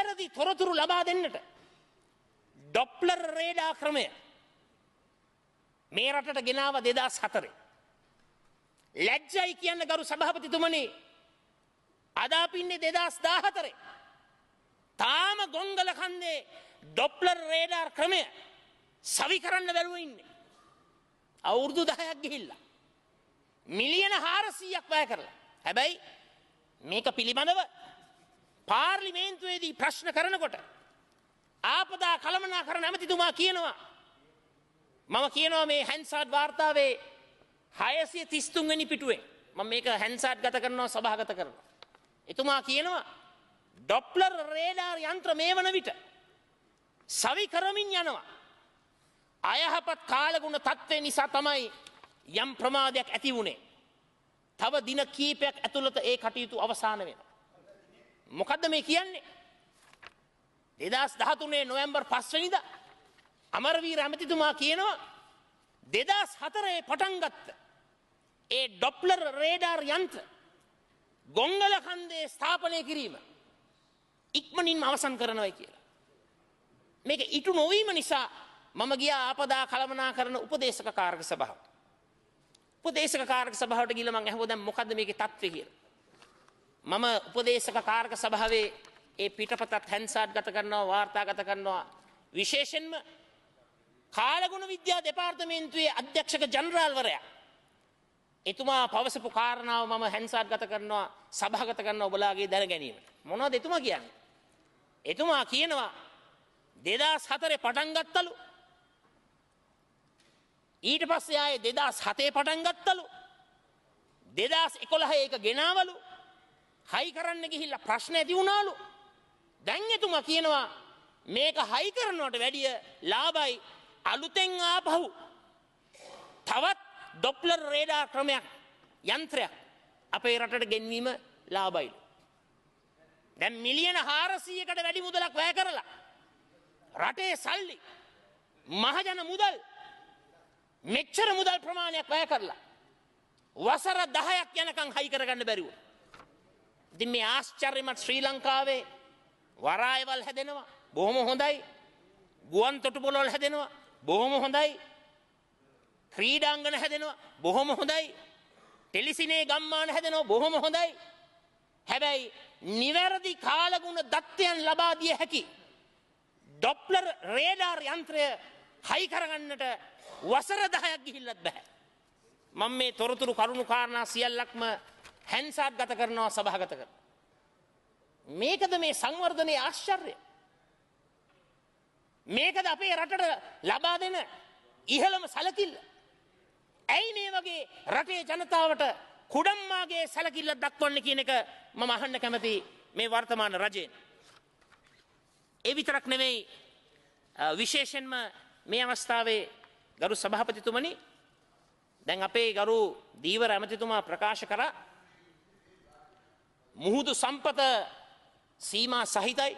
නිවැරදි තොරතුරු ලබා දෙන්නට ඩොප්ලර් රේඩාර් ක්‍රමය මේ රටට ගෙනාව 2004. ලැජ්ජයි කියන්න ගරු සභාපතිතුමනි, අද අපි ඉන්නේ 2014. තාම ගොංගල කන්දේ ඩොප්ලර් රේඩාර් ක්‍රමය සවි කරන්න බැරුව ඉන්නේ. අවුරුදු 10ක් ගිහිල්ලා මිලියන 400ක් වැය කරලා. හැබැයි මේක පිළිබඳව පාර්ලිමේන්තුවේදී ප්‍රශ්න කරනකොට ආපදා කළමනාකරණ ඇමතිතුමා කියනවා, මම කියනවා මේ හැන්සාඩ් වාර්තාවේ 633 වෙනි පිටුවේ මම මේක හැන්සාඩ් ගත කරනවා, සභාගත කරනවා. එතුමා කියනවා ඩොප්ලර් රේඩාර් යන්ත්‍ර මේ වන විට සවි කරමින් යනවා. අයහපත් කාලගුණ තත්ත්වය නිසා තමයි යම් ප්‍රමාදයක් ඇති වුණේ. තව දින කීපයක් ඇතුළත ඒ කටයුතු අවසන් වෙනවා. මොකද්ද මේ කියන්නේ? 2013 නොවැම්බර් 5 වෙනිදා අමරවීර ඇමතිතුමා කියනවා 2004 පටන් ගත්ත ඒ ඩොප්ලර් රේඩාර් යන්ත්‍ර ගොංගල කන්දේ ස්ථාපනය කිරීම ඉක්මනින්ම අවසන් කරනවායි කියලා. මේක ඉටු නොවීම නිසා මම ගියා ආපදා කළමනාකරණ උපදේශක කාර්ක සභාවට. උපදේශක කාර්ක සභාවට ගිහලා මම අහුවා දැන් මොකද්ද මේකේ තත්ත්වය කියලා. මම උපදේශක කාර්ක සභාවේ ඒ පිටපතත් හැන්සාඩ් ගත කරනවා, වාර්තාගත කරනවා. විශේෂයෙන්ම කාලගුණ විද්‍යා දෙපාර්තමේන්තුවේ අධ්‍යක්ෂක ජනරාල්වරයා එතුමා පවසපු කාරණාව මම හැන්සාඩ් ගත කරනවා, සභාගත කරනවා ඔබලාගේ දැන ගැනීමට. මොනවද එතුමා කියන්නේ? එතුමා කියනවා 2004 පටන් ගත්තලු, ඊට පස්සේ ආයේ 2007 පටන් ගත්තලු, 2011 ඒක ගෙනාවලු, හයි කරන්න ගිහිල්ලා ප්‍රශ්න ඇති වුණාලු. දැන් එතුමා කියනවා මේක හයි කරනවට වැඩිය ලාභයි අලුතෙන් ආපහු තවත් ඩොප්ලර් රේඩාර් ක්‍රමයක් යන්ත්‍රයක් අපේ රටට ගෙන්වීම ලාභයි. දැන් මිලියන 400කට වැඩි මුදලක් වැය කරලා රටේ සල්ලි මහජන මුදල් මෙච්චර මුදල් ප්‍රමාණයක් වැය කරලා වසර 10ක් යනකම් හයි කරගන්න බැරිව. ඉතින් මේ ආශ්චර්යමත් ශ්‍රී ලංකාවේ වරායවල් හැදෙනවා, බොහොම හොඳයි. ගුවන් තොටුපළවල් හැදෙනවා, බොහොම හොඳයි. ක්‍රීඩාංගන හැදෙනවා, බොහොම හොඳයි. ටෙලිසිනේ ගම්මාන හැදෙනවා, බොහොම හොඳයි. හැබැයි නිවැරදි කාලගුණ දත්තයන් ලබා දිය හැකි ඩොප්ලර් රේඩාර් යන්ත්‍රය හයි කරගන්නට වසර 10ක් ගිහිල්ලත් බෑ. මම මේ තොරතුරු කරුණු කාරණා සියල්ලක්ම හැන්සාඩ් ගත කරනවා, සභාගත කරනවා. මේකද මේ සංවර්ධනයේ ආශ්චර්යය? මේකද අපේ රටට ලබා දෙන ඉහළම සැලකිල්ල? ඇයි මේ වගේ රටේ ජනතාවට කුඩම්මාගේ සැලකිල්ල දක්වන්නේ කියන එක මම අහන්න කැමති මේ වර්තමාන රජයෙන්. ඒ විතරක් නෙමෙයි, විශේෂයෙන්ම මේ අවස්ථාවේ ගරු සභාපතිතුමනි, දැන් අපේ ගරු දීවර ඇමතිතුමා ප්‍රකාශ කරා මුහුදු සම්පත සීමා සහිතයි,